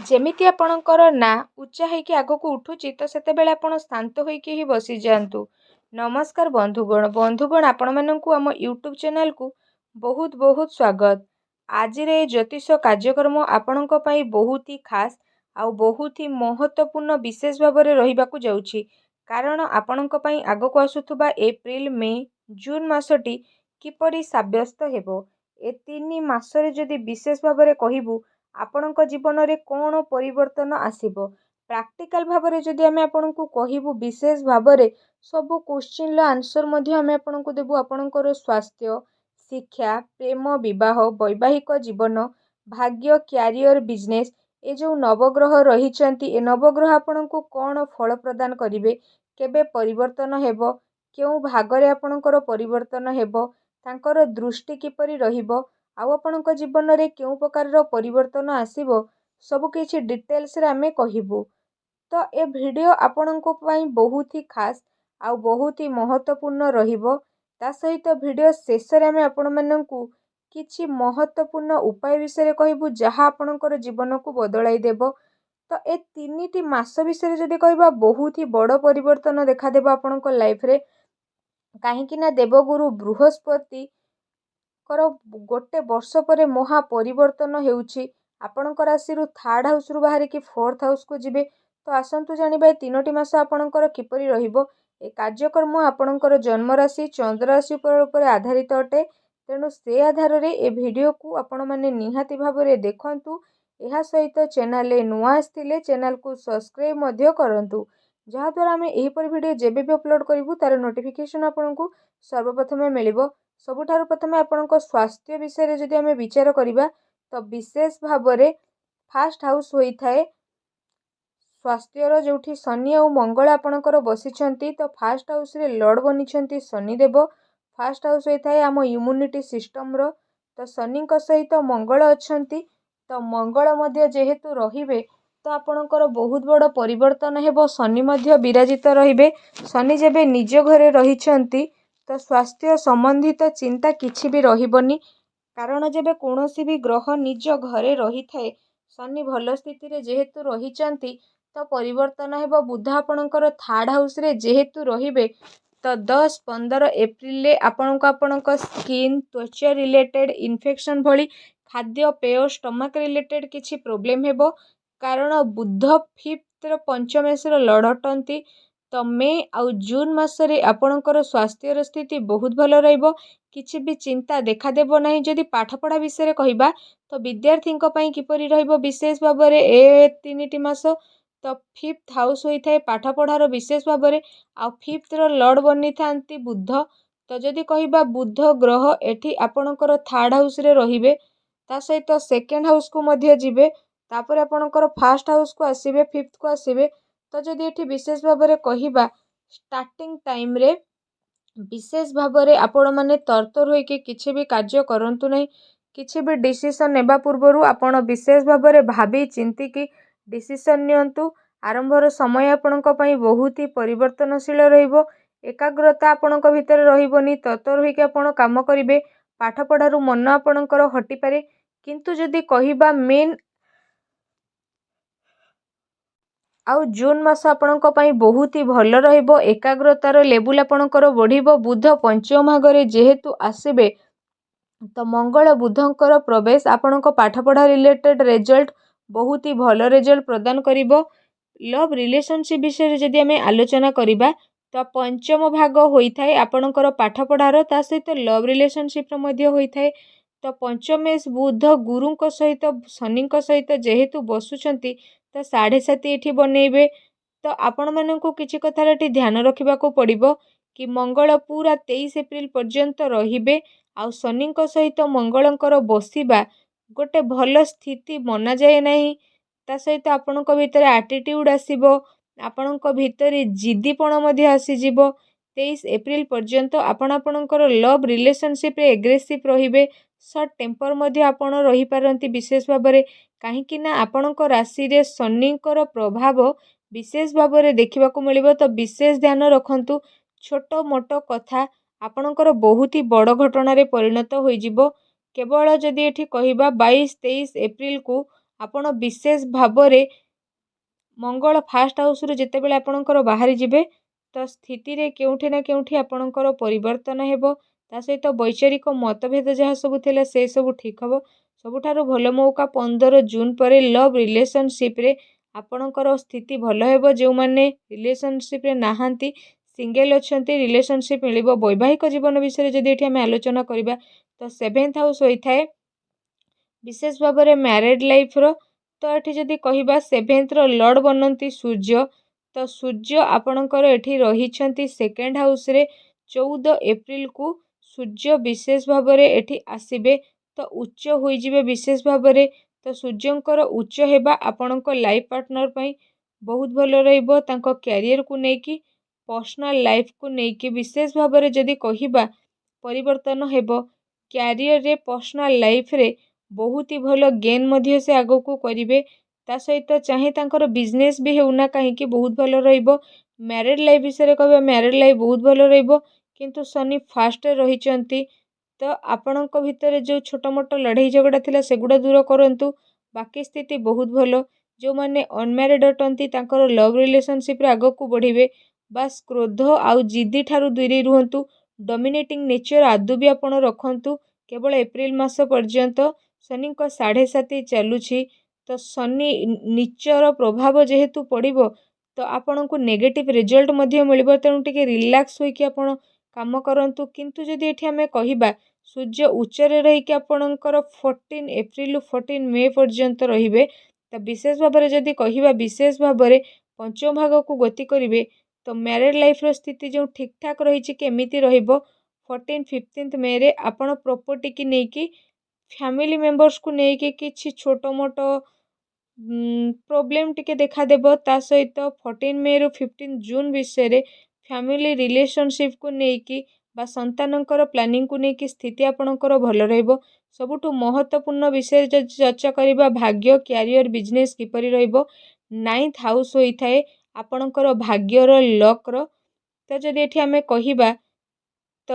ଯେମିତି ଆପଣଙ୍କର ନାଁ ଉଚ୍ଚା ହେଇକି ଆଗକୁ ଉଠୁଛି ତ ସେତେବେଳେ ଆପଣ ଶାନ୍ତ ହୋଇକି ହିଁ ବସିଯାଆନ୍ତୁ। ନମସ୍କାର ବନ୍ଧୁଗଣ ଆପଣମାନଙ୍କୁ ଆମ ୟୁଟ୍ୟୁବ୍ ଚ୍ୟାନେଲକୁ ବହୁତ ବହୁତ ସ୍ୱାଗତ। ଆଜିର ଏ ଜ୍ୟୋତିଷ କାର୍ଯ୍ୟକ୍ରମ ଆପଣଙ୍କ ପାଇଁ ବହୁତ ହି ଖାସ୍ ଆଉ ବହୁତ ହି ମହତ୍ତ୍ୱପୂର୍ଣ୍ଣ ବିଶେଷ ଭାବରେ ରହିବାକୁ ଯାଉଛି। କାରଣ ଆପଣଙ୍କ ପାଇଁ ଆଗକୁ ଆସୁଥିବା ଏପ୍ରିଲ, ମେ, ଜୁନ୍ ମାସଟି କିପରି ସାବ୍ୟସ୍ତ ହେବ, ଏ 3 ମାସରେ ଯଦି ବିଶେଷ ଭାବରେ କହିବୁ ଆପଣଙ୍କ ଜୀବନରେ କ'ଣ ପରିବର୍ତ୍ତନ ଆସିବ, ପ୍ରାକ୍ଟିକାଲ ଭାବରେ ଯଦି ଆମେ ଆପଣଙ୍କୁ କହିବୁ ବିଶେଷ ଭାବରେ ସବୁ କୋଶ୍ଚିନ୍ର ଆନ୍ସର ମଧ୍ୟ ଆମେ ଆପଣଙ୍କୁ ଦେବୁ। ଆପଣଙ୍କର ସ୍ୱାସ୍ଥ୍ୟ, ଶିକ୍ଷା, ପ୍ରେମ, ବିବାହ, ବୈବାହିକ ଜୀବନ, ଭାଗ୍ୟ, କ୍ୟାରିୟର, ବିଜନେସ୍, ଏ ଯେଉଁ ନବଗ୍ରହ ରହିଛନ୍ତି ଏ ନବଗ୍ରହ ଆପଣଙ୍କୁ କ'ଣ ଫଳ ପ୍ରଦାନ କରିବେ, କେବେ ପରିବର୍ତ୍ତନ ହେବ, କେଉଁ ଭାଗରେ ଆପଣଙ୍କର ପରିବର୍ତ୍ତନ ହେବ, ତାଙ୍କର ଦୃଷ୍ଟି କିପରି ରହିବ, ଆଉ ଆପଣଙ୍କ ଜୀବନରେ କେଉଁ ପ୍ରକାରର ପରିବର୍ତ୍ତନ ଆସିବ, ସବୁକିଛି ଡିଟେଲ୍ସରେ ଆମେ କହିବୁ। ତ ଏ ଭିଡ଼ିଓ ଆପଣଙ୍କ ପାଇଁ ବହୁତ ହି ଖାସ୍ ଆଉ ବହୁତ ହି ମହତ୍ତ୍ୱପୂର୍ଣ୍ଣ ରହିବ। ତା ସହିତ ଭିଡ଼ିଓ ଶେଷରେ ଆମେ ଆପଣମାନଙ୍କୁ କିଛି ମହତ୍ତ୍ୱପୂର୍ଣ୍ଣ ଉପାୟ ବିଷୟରେ କହିବୁ ଯାହା ଆପଣଙ୍କର ଜୀବନକୁ ବଦଳାଇ ଦେବ। ତ ଏ 3ଟି ମାସ ବିଷୟରେ ଯଦି କହିବା ବହୁତ ହି ବଡ଼ ପରିବର୍ତ୍ତନ ଦେଖାଦେବ ଆପଣଙ୍କ ଲାଇଫରେ। କାହିଁକି ନା ଦେବଗୁରୁ ବୃହସ୍ପତିଙ୍କର ଗୋଟେ ବର୍ଷ ପରେ ମହା ପରିବର୍ତ୍ତନ ହେଉଛି। ଆପଣଙ୍କ ରାଶିରୁ 3rd ହାଉସରୁ ବାହାରିକି 4th ହାଉସକୁ ଯିବେ। ତ ଆସନ୍ତୁ ଜାଣିବା ଏ 3ଟି ମାସ ଆପଣଙ୍କର କିପରି ରହିବ। ଏ କାର୍ଯ୍ୟକ୍ରମ ଆପଣଙ୍କର ଜନ୍ମରାଶି ଚନ୍ଦ୍ରରାଶି ଉପରେ ଆଧାରିତ ଅଟେ। ତେଣୁ ସେ ଆଧାରରେ ଏ ଭିଡ଼ିଓକୁ ଆପଣମାନେ ନିହାତି ଭାବରେ ଦେଖନ୍ତୁ। ଏହା ସହିତ ଚ୍ୟାନେଲରେ ନୂଆ ଆସିଥିଲେ ଚ୍ୟାନେଲକୁ ସବସ୍କ୍ରାଇବ୍ ମଧ୍ୟ କରନ୍ତୁ, ଯାହାଦ୍ୱାରା ଆମେ ଏହିପରି ଭିଡ଼ିଓ ଯେବେ ବି ଅପଲୋଡ଼ କରିବୁ ତାର ନୋଟିଫିକେସନ୍ ଆପଣଙ୍କୁ ସର୍ବପ୍ରଥମେ ମିଳିବ। ସବୁଠାରୁ ପ୍ରଥମେ ଆପଣଙ୍କ ସ୍ୱାସ୍ଥ୍ୟ ବିଷୟରେ ଯଦି ଆମେ ବିଚାର କରିବା ତ ବିଶେଷ ଭାବରେ ଫାର୍ଷ୍ଟ ହାଉସ୍ ହୋଇଥାଏ ସ୍ୱାସ୍ଥ୍ୟର, ଯେଉଁଠି ଶନି ଆଉ ମଙ୍ଗଳ ଆପଣଙ୍କର ବସିଛନ୍ତି। ତ ଫାର୍ଷ୍ଟ ହାଉସରେ ଲର୍ଡ଼ ବନିଛନ୍ତି ଶନିଦେବ। ଫାର୍ଷ୍ଟ ହାଉସ୍ ହୋଇଥାଏ ଆମ ଇମ୍ୟୁନିଟି ସିଷ୍ଟମର। ତ ଶନିଙ୍କ ସହିତ ମଙ୍ଗଳ ଅଛନ୍ତି। ତ ମଙ୍ଗଳ ମଧ୍ୟ ଯେହେତୁ ରହିବେ ତ ଆପଣଙ୍କର ବହୁତ ବଡ଼ ପରିବର୍ତ୍ତନ ହେବ। ଶନି ମଧ୍ୟ ବିରାଜିତ ରହିବେ। ଶନି ଯେବେ ନିଜ ଘରେ ରହିଛନ୍ତି ତ ସ୍ୱାସ୍ଥ୍ୟ ସମ୍ବନ୍ଧିତ ଚିନ୍ତା କିଛି ବି ରହିବନି। କାରଣ ଯେବେ କୌଣସି ବି ଗ୍ରହ ନିଜ ଘରେ ରହିଥାଏ, ଶନି ଭଲ ସ୍ଥିତିରେ ଯେହେତୁ ରହିଛନ୍ତି ତ ପରିବର୍ତ୍ତନ ହେବ। ବୁଧ ଆପଣଙ୍କର 3rd ହାଉସରେ ଯେହେତୁ ରହିବେ ତ 10-15 ଏପ୍ରିଲରେ ଆପଣଙ୍କ ସ୍କିନ୍, ତ୍ୱଚା ରିଲେଟେଡ୍ ଇନଫେକ୍ସନ୍ ଭଳି ଖାଦ୍ୟପେୟ, ଷ୍ଟମାକ୍ ରିଲେଟେଡ୍ କିଛି ପ୍ରୋବ୍ଲେମ୍ ହେବ। କାରଣ ବୁଧ 5th ପଞ୍ଚମେଶର ଲର୍ଡ଼ ଅଟନ୍ତି। ତ ମେ ଆଉ ଜୁନ୍ ମାସରେ ଆପଣଙ୍କର ସ୍ୱାସ୍ଥ୍ୟର ସ୍ଥିତି ବହୁତ ଭଲ ରହିବ। କିଛି ବି ଚିନ୍ତା ଦେଖାଦେବ ନାହିଁ। ଯଦି ପାଠପଢ଼ା ବିଷୟରେ କହିବା ତ ବିଦ୍ୟାର୍ଥୀଙ୍କ ପାଇଁ କିପରି ରହିବ ବିଶେଷ ଭାବରେ ଏ 3ଟି ମାସ, ତ 5th ହାଉସ୍ ହୋଇଥାଏ ପାଠପଢ଼ାର ବିଶେଷ ଭାବରେ। ଆଉ 5th ଲର୍ଡ଼ ବନିଥାନ୍ତି ବୁଧ। ତ ଯଦି କହିବା ବୁଧ ଗ୍ରହ ଏଠି ଆପଣଙ୍କର 3rd ହାଉସରେ ରହିବେ, ତା ସହିତ 2nd ହାଉସକୁ ମଧ୍ୟ ଯିବେ, ତାପରେ ଆପଣଙ୍କର 1st ହାଉସକୁ ଆସିବେ, 5thକୁ ଆସିବେ। ତ ଯଦି ଏଠି ବିଶେଷ ଭାବରେ କହିବା ଷ୍ଟାର୍ଟିଂ ଟାଇମରେ ବିଶେଷ ଭାବରେ ଆପଣମାନେ ତରତର ହୋଇକି କିଛି ବି କାର୍ଯ୍ୟ କରନ୍ତୁ ନାହିଁ। କିଛି ବି ଡିସିସନ୍ ନେବା ପୂର୍ବରୁ ଆପଣ ବିଶେଷ ଭାବରେ ଭାବି ଚିନ୍ତିକି ଡିସିସନ୍ ନିଅନ୍ତୁ। ଆରମ୍ଭର ସମୟ ଆପଣଙ୍କ ପାଇଁ ବହୁତ ହି ପରିବର୍ତ୍ତନଶୀଳ ରହିବ। ଏକାଗ୍ରତା ଆପଣଙ୍କ ଭିତରେ ରହିବନି। ତରତର ହୋଇକି ଆପଣ କାମ କରିବେ। ପାଠପଢ଼ାରୁ ମନ ଆପଣଙ୍କର ହଟିପାରେ। କିନ୍ତୁ ଯଦି କହିବା ମେନ୍ ଆଉ ଜୁନ୍ ମାସ ଆପଣଙ୍କ ପାଇଁ ବହୁତ ହି ଭଲ ରହିବ। ଏକାଗ୍ରତାର ଲେବୁଲ୍ ଆପଣଙ୍କର ବଢ଼ିବ। ବୁଧ ପଞ୍ଚମ ଭାଗରେ ଯେହେତୁ ଆସିବେ ତ ମଙ୍ଗଳ ବୁଧଙ୍କର ପ୍ରବେଶ ଆପଣଙ୍କ ପାଠପଢ଼ା ରିଲେଟେଡ୍ ରେଜଲ୍ଟ ବହୁତ ହି ଭଲ ରେଜଲ୍ଟ ପ୍ରଦାନ କରିବ। ଲଭ୍ ରିଲେସନସିପ୍ ବିଷୟରେ ଯଦି ଆମେ ଆଲୋଚନା କରିବା ତ ପଞ୍ଚମ ଭାଗ ହୋଇଥାଏ ଆପଣଙ୍କର ପାଠପଢ଼ାର, ତା ସହିତ ଲଭ୍ ରିଲେସନସିପ୍ର ମଧ୍ୟ ହୋଇଥାଏ। ତ ପଞ୍ଚମେଶ ବୁଧ ଗୁରୁଙ୍କ ସହିତ ଶନିଙ୍କ ସହିତ ଯେହେତୁ ବସୁଛନ୍ତି ତ 7.5 ଏଠି ବନେଇବେ। ତ ଆପଣମାନଙ୍କୁ କିଛି କଥାର ଏଠି ଧ୍ୟାନ ରଖିବାକୁ ପଡ଼ିବ କି ମଙ୍ଗଳ ପୁରା 23 ଏପ୍ରିଲ ପର୍ଯ୍ୟନ୍ତ ରହିବେ। ଆଉ ଶନିଙ୍କ ସହିତ ମଙ୍ଗଳଙ୍କର ବସିବା ଗୋଟେ ଭଲ ସ୍ଥିତି ମନାଯାଏ ନାହିଁ। ତା ସହିତ ଆପଣଙ୍କ ଭିତରେ ଆଟିଟ୍ୟୁଡ୍ ଆସିବ, ଆପଣଙ୍କ ଭିତରେ ଜିଦ୍ଦିପଣ ମଧ୍ୟ ଆସିଯିବ। 23 ଏପ୍ରିଲ ପର୍ଯ୍ୟନ୍ତ ଆପଣ ଆପଣଙ୍କର ଲଭ୍ ରିଲେସନସିପ୍ରେ ଏଗ୍ରେସିଭ୍ ରହିବେ। ସର୍ଟ ଟେମ୍ପର ମଧ୍ୟ ଆପଣ ରହିପାରନ୍ତି ବିଶେଷ ଭାବରେ। କାହିଁକି ନା ଆପଣଙ୍କ ରାଶିରେ ଶନିଙ୍କର ପ୍ରଭାବ ବିଶେଷ ଭାବରେ ଦେଖିବାକୁ ମିଳିବ। ତ ବିଶେଷ ଧ୍ୟାନ ରଖନ୍ତୁ। ଛୋଟ ମୋଟ କଥା ଆପଣଙ୍କର ବହୁତ ହି ବଡ଼ ଘଟଣାରେ ପରିଣତ ହୋଇଯିବ। କେବଳ ଯଦି ଏଠି କହିବା 22-23 ଏପ୍ରିଲକୁ ଆପଣ ବିଶେଷ ଭାବରେ ମଙ୍ଗଳ ଫାଷ୍ଟ ହାଉସରୁ ଯେତେବେଳେ ଆପଣଙ୍କର ବାହାରି ଯିବେ ତ ସ୍ଥିତିରେ କେଉଁଠି ନା କେଉଁଠି ଆପଣଙ୍କର ପରିବର୍ତ୍ତନ ହେବ। ତା ସହିତ ବୈଚାରିକ ମତଭେଦ ଯାହା ସବୁ ଥିଲା ସେ ସବୁ ଠିକ୍ ହେବ। ସବୁଠାରୁ ଭଲ ମୌକା 15 ଜୁନ୍ ପରେ ଲଭ୍ ରିଲେସନସିପ୍ରେ ଆପଣଙ୍କର ସ୍ଥିତି ଭଲ ହେବ। ଯେଉଁମାନେ ରିଲେସନସିପ୍ରେ ନାହାନ୍ତି, ସିଙ୍ଗେଲ୍ ଅଛନ୍ତି, ରିଲେସନସିପ୍ ମିଳିବ। ବୈବାହିକ ଜୀବନ ବିଷୟରେ ଯଦି ଏଠି ଆମେ ଆଲୋଚନା କରିବା ତ 7th ହାଉସ୍ ହୋଇଥାଏ ବିଶେଷ ଭାବରେ ମ୍ୟାରେଡ୍ ଲାଇଫ୍ର। ତ ଏଠି ଯଦି କହିବା 7th ଲର୍ଡ଼ ବନନ୍ତି ସୂର୍ଯ୍ୟ, ତ ସୂର୍ଯ୍ୟ ଆପଣଙ୍କର ଏଠି ରହିଛନ୍ତି 2nd ହାଉସ୍ରେ। 14 ଏପ୍ରିଲକୁ ସୂର୍ଯ୍ୟ ବିଶେଷ ଭାବରେ ଏଠି ଆସିବେ ତ ଉଚ୍ଚ ହୋଇଯିବେ ବିଶେଷ ଭାବରେ। ତ ସୂର୍ଯ୍ୟଙ୍କର ଉଚ୍ଚ ହେବା ଆପଣଙ୍କ ଲାଇଫ୍ ପାର୍ଟନର ପାଇଁ ବହୁତ ଭଲ ରହିବ। ତାଙ୍କ କ୍ୟାରିୟରକୁ ନେଇକି, ପର୍ସନାଲ ଲାଇଫକୁ ନେଇକି ବିଶେଷ ଭାବରେ ଯଦି କହିବା ପରିବର୍ତ୍ତନ ହେବ। କ୍ୟାରିୟରରେ, ପର୍ସନାଲ ଲାଇଫରେ ବହୁତ ହି ଭଲ ଗେନ୍ ମଧ୍ୟ ସେ ଆଗକୁ କରିବେ। ତା ସହିତ ଚାहे ତାଙ୍କର ବିଜନେସ୍ ବି ହେଉନା କାହିଁକି ବହୁତ ଭଲ ରହିବ। ମ୍ୟାରେଡ୍ ଲାଇଫ୍ ବିଷୟରେ କହିବା, ମ୍ୟାରେଡ୍ ଲାଇଫ୍ ବହୁତ ଭଲ ରହିବ। କିନ୍ତୁ ଶନି ଫାଷ୍ଟରେ ରହିଛନ୍ତି ତ ଆପଣଙ୍କ ଭିତରେ ଯେଉଁ ଛୋଟ ମୋଟ ଲଢ଼େଇ ଝଗଡ଼ା ଥିଲା ସେଗୁଡ଼ା ଦୂର କରନ୍ତୁ। ବାକି ସ୍ଥିତି ବହୁତ ଭଲ। ଯେଉଁମାନେ ଅନମ୍ୟାରେଡ୍ ଅଟନ୍ତି ତାଙ୍କର ଲଭ୍ ରିଲେସନସିପ୍ରେ ଆଗକୁ ବଢ଼ିବେ। ବାସ୍ କ୍ରୋଧ ଆଉ ଜିଦି ଠାରୁ ଦୂରେଇ ରୁହନ୍ତୁ। ଡମିନେଟିଂ ନେଚର ଆଦୌ ବି ଆପଣ ରଖନ୍ତୁ। କେବଳ ଏପ୍ରିଲ ମାସ ପର୍ଯ୍ୟନ୍ତ ଶନିଙ୍କ 7.5 ଚାଲୁଛି ତ ଶନି ନିଚର ପ୍ରଭାବ ଯେହେତୁ ପଡ଼ିବ ତ ଆପଣଙ୍କୁ ନେଗେଟିଭ୍ ରେଜଲ୍ଟ ମଧ୍ୟ ମିଳିବ। ତେଣୁ ଟିକେ ରିଲାକ୍ସ ହୋଇକି ଆପଣ କାମ କରନ୍ତୁ। କିନ୍ତୁ ଯଦି ଏଠି ଆମେ କହିବା ସୂର୍ଯ୍ୟ ଉଚ୍ଚରେ ରହିକି ଆପଣଙ୍କର 14 ଏପ୍ରିଲରୁ 14 ମେ ପର୍ଯ୍ୟନ୍ତ ରହିବେ ତ ବିଶେଷ ଭାବରେ ଯଦି କହିବା ବିଶେଷ ଭାବରେ ପଞ୍ଚମ ଭାଗକୁ ଗତି କରିବେ ତ ମ୍ୟାରେଡ୍ ଲାଇଫ୍ର ସ୍ଥିତି ଯେଉଁ ଠିକ୍ ଠାକ୍ ରହିଛି କେମିତି ରହିବ। 14-15 ମେରେ ଆପଣ ପ୍ରପର୍ଟିକି ନେଇକି, ଫ୍ୟାମିଲି ମେମ୍ବର୍ସକୁ ନେଇକି କିଛି ଛୋଟ ମୋଟ ପ୍ରୋବ୍ଲେମ୍ ଟିକେ ଦେଖାଦେବ। ତା ସହିତ 14 ମେରୁ 15 ଜୁନ୍ ବିଷୟରେ ଫ୍ୟାମିଲି ରିଲେସନସିପ୍କୁ ନେଇକି ବା ସନ୍ତାନଙ୍କର ପ୍ଲାନିଂକୁ ନେଇକି ସ୍ଥିତି ଆପଣଙ୍କର ଭଲ ରହିବ। ସବୁଠୁ ମହତ୍ତ୍ୱପୂର୍ଣ୍ଣ ବିଷୟ ଯଦି ଚର୍ଚ୍ଚା କରିବା ଭାଗ୍ୟ, କ୍ୟାରିୟର, ବିଜନେସ୍ କିପରି ରହିବ। 9th ହାଉସ୍ ହୋଇଥାଏ ଆପଣଙ୍କର ଭାଗ୍ୟର, ଲକ୍ର। ତ ଯଦି ଏଠି ଆମେ କହିବା ତ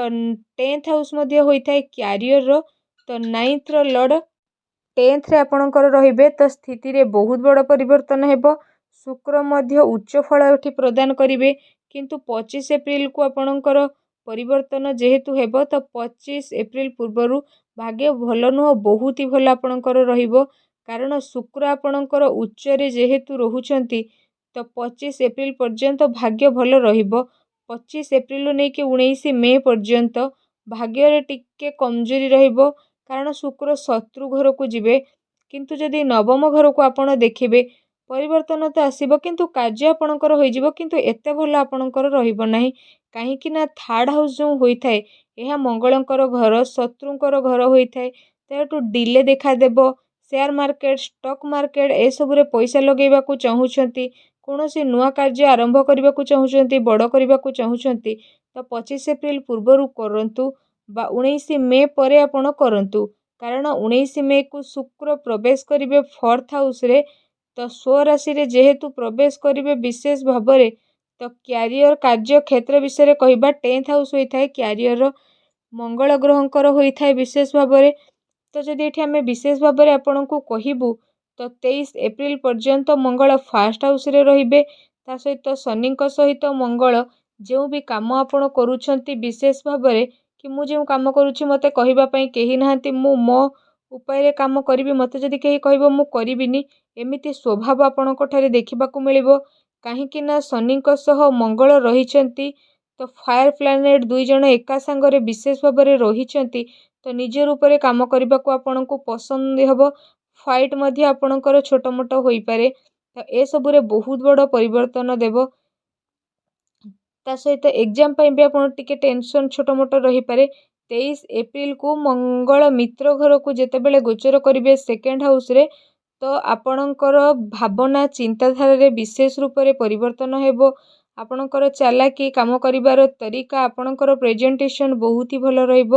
10th ହାଉସ୍ ମଧ୍ୟ ହୋଇଥାଏ କ୍ୟାରିୟରର। ତ 9th ଲର୍ଡ଼ 10thରେ ଆପଣଙ୍କର ରହିବେ ତ ସ୍ଥିତିରେ ବହୁତ ବଡ଼ ପରିବର୍ତ୍ତନ ହେବ। ଶୁକ୍ର ମଧ୍ୟ ଉଚ୍ଚ ଫଳ ଏଠି ପ୍ରଦାନ କରିବେ। କିନ୍ତୁ 25 ଏପ୍ରିଲକୁ ଆପଣଙ୍କର ପରିବର୍ତ୍ତନ ଯେହେତୁ ହେବ ତ 25 ଏପ୍ରିଲ ପୂର୍ବରୁ ଭାଗ୍ୟ ଭଲ ନୁହଁ, ବହୁତ ହି ଭଲ ଆପଣଙ୍କର ରହିବ। କାରଣ ଶୁକ୍ର ଆପଣଙ୍କର ଉଚ୍ଚରେ ଯେହେତୁ ରହୁଛନ୍ତି ତ 25 ଏପ୍ରିଲ ପର୍ଯ୍ୟନ୍ତ ଭାଗ୍ୟ ଭଲ ରହିବ। 25 ଏପ୍ରିଲରୁ ନେଇକି 19 ମେ ପର୍ଯ୍ୟନ୍ତ ଭାଗ୍ୟରେ ଟିକେ କମଜୋରି ରହିବ କାରଣ ଶୁକ୍ର ଶତ୍ରୁ ଘରକୁ ଯିବେ। କିନ୍ତୁ ଯଦି ନବମ ଘରକୁ ଆପଣ ଦେଖିବେ ପରିବର୍ତ୍ତନ ତ ଆସିବ କିନ୍ତୁ କାର୍ଯ୍ୟ ଆପଣଙ୍କର ହୋଇଯିବ, କିନ୍ତୁ ଏତେ ଭଲ ଆପଣଙ୍କର ରହିବ ନାହିଁ। କାହିଁକି ନା 3rd ହାଉସ୍ ଯେଉଁ ହୋଇଥାଏ ଏହା ମଙ୍ଗଳଙ୍କର ଘର, ଶତ୍ରୁଙ୍କର ଘର ହୋଇଥାଏ। ତେଣୁ ଡିଲେ ଦେଖାଦେବ। ସେୟାର ମାର୍କେଟ, ଷ୍ଟକ୍ ମାର୍କେଟ ଏସବୁରେ ପଇସା ଲଗେଇବାକୁ ଚାହୁଁଛନ୍ତି, କୌଣସି ନୂଆ କାର୍ଯ୍ୟ ଆରମ୍ଭ କରିବାକୁ ଚାହୁଁଛନ୍ତି, ବଡ଼ କରିବାକୁ ଚାହୁଁଛନ୍ତି ତ 25 ଏପ୍ରିଲ ପୂର୍ବରୁ କରନ୍ତୁ ବା 19 ମେ ପରେ ଆପଣ କରନ୍ତୁ। କାରଣ 19 ମେକୁ ଶୁକ୍ର ପ୍ରବେଶ କରିବେ 4th ହାଉସ୍ରେ ତ ସ୍ୱରାଶିରେ ଯେହେତୁ ପ୍ରବେଶ କରିବେ ବିଶେଷ ଭାବରେ ତ କ୍ୟାରିୟର, କାର୍ଯ୍ୟ କ୍ଷେତ୍ର ବିଷୟରେ କହିବା 10th ହାଉସ୍ ହୋଇଥାଏ କ୍ୟାରିୟର, ମଙ୍ଗଳ ଗ୍ରହଙ୍କର ହୋଇଥାଏ ବିଶେଷ ଭାବରେ। ତ ଯଦି ଏଠି ଆମେ ବିଶେଷ ଭାବରେ ଆପଣଙ୍କୁ କହିବୁ ତ 23 ଏପ୍ରିଲ ପର୍ଯ୍ୟନ୍ତ ମଙ୍ଗଳ 1st ହାଉସ୍ରେ ରହିବେ। ତା ସହିତ ଶନିଙ୍କ ସହିତ ମଙ୍ଗଳ ଯେଉଁ ବି କାମ ଆପଣ କରୁଛନ୍ତି ବିଶେଷ ଭାବରେ କି ମୁଁ ଯେଉଁ କାମ କରୁଛି ମୋତେ କହିବା ପାଇଁ କେହି ନାହାନ୍ତି, ମୁଁ ମୋ ଉପାୟରେ କାମ କରିବି, ମୋତେ ଯଦି କେହି କହିବ ମୁଁ କରିବିନି, ଏମିତି ସ୍ୱଭାବ ଆପଣଙ୍କ ଠାରେ ଦେଖିବାକୁ ମିଳିବ। କାହିଁକି ନା ଶନିଙ୍କ ସହ ମଙ୍ଗଳ ରହିଛନ୍ତି ତ ଫାୟାର ପ୍ଲାନେଟ୍ 2 ଜଣ ଏକା ସାଙ୍ଗରେ ବିଶେଷ ଭାବରେ ରହିଛନ୍ତି ତ ନିଜ ରୂପରେ କାମ କରିବାକୁ ଆପଣଙ୍କୁ ପସନ୍ଦ ହେବ। ଫାଇଟ୍ ମଧ୍ୟ ଆପଣଙ୍କର ଛୋଟ ମୋଟ ହୋଇପାରେ ତ ଏସବୁରେ ବହୁତ ବଡ଼ ପରିବର୍ତ୍ତନ ଦେବ। ତା ସହିତ ଏକ୍ଜାମ୍ ପାଇଁ ବି ଆପଣ ଟିକେ ଟେନସନ୍ ଛୋଟ ମୋଟ ରହିପାରେ। 23 ଏପ୍ରିଲକୁ ମଙ୍ଗଳ ମିତ୍ର ଘରକୁ ଯେତେବେଳେ ଗୋଚର କରିବେ 2nd ହାଉସ୍ରେ ତ ଆପଣଙ୍କର ଭାବନା, ଚିନ୍ତାଧାରାରେ ବିଶେଷ ରୂପରେ ପରିବର୍ତ୍ତନ ହେବ। ଆପଣଙ୍କର ଚାଲାକି, କାମ କରିବାର ତରିକା, ଆପଣଙ୍କର ପ୍ରେଜେଣ୍ଟେସନ୍ ବହୁତ ହି ଭଲ ରହିବ।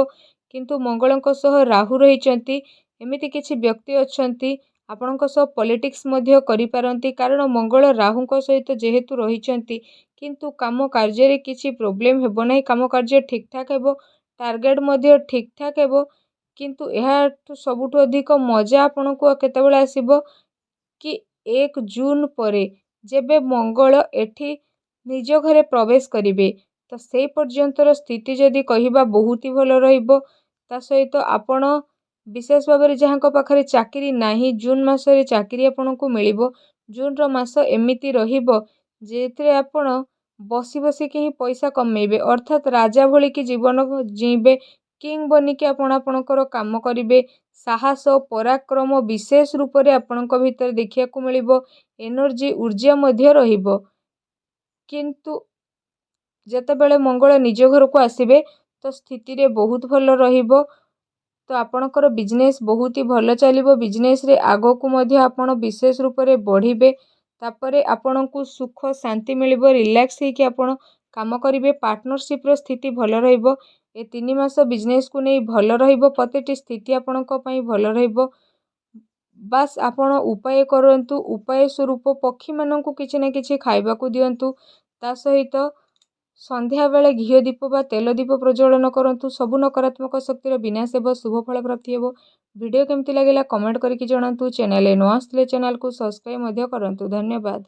କିନ୍ତୁ ମଙ୍ଗଳଙ୍କ ସହ ରାହୁ ରହିଛନ୍ତି, ଏମିତି କିଛି ବ୍ୟକ୍ତି ଅଛନ୍ତି ଆପଣଙ୍କ ସହ ପଲିଟିକ୍ସ ମଧ୍ୟ କରିପାରନ୍ତି କାରଣ ମଙ୍ଗଳ ରାହୁଙ୍କ ସହିତ ଯେହେତୁ ରହିଛନ୍ତି। କିନ୍ତୁ କାମ କାର୍ଯ୍ୟରେ କିଛି ପ୍ରୋବ୍ଲେମ୍ ହେବ ନାହିଁ, କାମ କାର୍ଯ୍ୟ ଠିକ୍ଠାକ୍ ହେବ, ଟାର୍ଗେଟ୍ ମଧ୍ୟ ଠିକ୍ଠାକ୍ ହେବ। କିନ୍ତୁ ଏହାଠୁ ସବୁଠୁ ଅଧିକ ମଜା ଆପଣଙ୍କୁ କେତେବେଳେ ଆସିବ କି 1 ଜୁନ୍ ପରେ ଯେବେ ମଙ୍ଗଳ ଏଠି ନିଜ ଘରେ ପ୍ରବେଶ କରିବେ ତ ସେଇ ପର୍ଯ୍ୟନ୍ତର ସ୍ଥିତି ଯଦି କହିବା ବହୁତ ହି ଭଲ ରହିବ। ତା ସହିତ ଆପଣ ବିଶେଷ ଭାବରେ ଯାହାଙ୍କ ପାଖରେ ଚାକିରି ନାହିଁ ଜୁନ୍ ମାସରେ ଚାକିରି ଆପଣଙ୍କୁ ମିଳିବ। ଜୁନ୍ର ମାସ ଏମିତି ରହିବ ଯେଉଁଥିରେ ଆପଣ ବସି ବସିକି ହିଁ ପଇସା କମେଇବେ, ଅର୍ଥାତ୍ ରାଜା ଭଳିକି ଜୀବନ ଜୀଇଁବେ। କିଙ୍ଗ ବନିକି ଆପଣ ଆପଣଙ୍କର କାମ କରିବେ। ସାହସ ପରାକ୍ରମ ବିଶେଷ ରୂପରେ ଆପଣଙ୍କ ଭିତରେ ଦେଖିବାକୁ ମିଳିବ। ଏନର୍ଜି ଊର୍ଜା ମଧ୍ୟ ରହିବ। କିନ୍ତୁ ଯେତେବେଳେ ମଙ୍ଗଳ ନିଜ ଘରକୁ ଆସିବେ ତ ସ୍ଥିତିରେ ବହୁତ ଭଲ ରହିବ। ତ ଆପଣଙ୍କର ବିଜନେସ୍ ବହୁତ ହି ଭଲ ଚାଲିବ। ବିଜନେସ୍ରେ ଆଗକୁ ମଧ୍ୟ ଆପଣ ବିଶେଷ ରୂପରେ ବଢ଼ିବେ। ତାପରେ ଆପଣଙ୍କୁ ସୁଖ ଶାନ୍ତି ମିଳିବ। ରିଲାକ୍ସ ହେଇକି ଆପଣ କାମ କରିବେ। ପାର୍ଟନରସିପ୍ର ସ୍ଥିତି ଭଲ ରହିବ। ଏ 3 ମାସ ବିଜନେସ୍କୁ ନେଇ ଭଲ ରହିବ। ପ୍ରତିଟି ସ୍ଥିତି ଆପଣଙ୍କ ପାଇଁ ଭଲ ରହିବ। ବାସ୍ ଆପଣ ଉପାୟ କରନ୍ତୁ। ଉପାୟ ସ୍ୱରୂପ ପକ୍ଷୀମାନଙ୍କୁ କିଛି ନା କିଛି ଖାଇବାକୁ ଦିଅନ୍ତୁ। ତା ସହିତ ସନ୍ଧ୍ୟାବେଳେ ଘିଅ ଦୀପ ବା ତେଲ ଦୀପ ପ୍ରଜ୍ୱଳନ କରନ୍ତୁ। ସବୁ ନକାରାତ୍ମକ ଶକ୍ତିର ବିନାଶ ହେବ, ଶୁଭ ଫଳ ପ୍ରାପ୍ତି ହେବ। ଭିଡ଼ିଓ କେମିତି ଲାଗିଲା କମେଣ୍ଟ କରିକି ଜଣାନ୍ତୁ। ଚ୍ୟାନେଲରେ ନ ଆସିଥିଲେ ଚ୍ୟାନେଲକୁ ସବସ୍କ୍ରାଇବ୍ ମଧ୍ୟ କରନ୍ତୁ। ଧନ୍ୟବାଦ।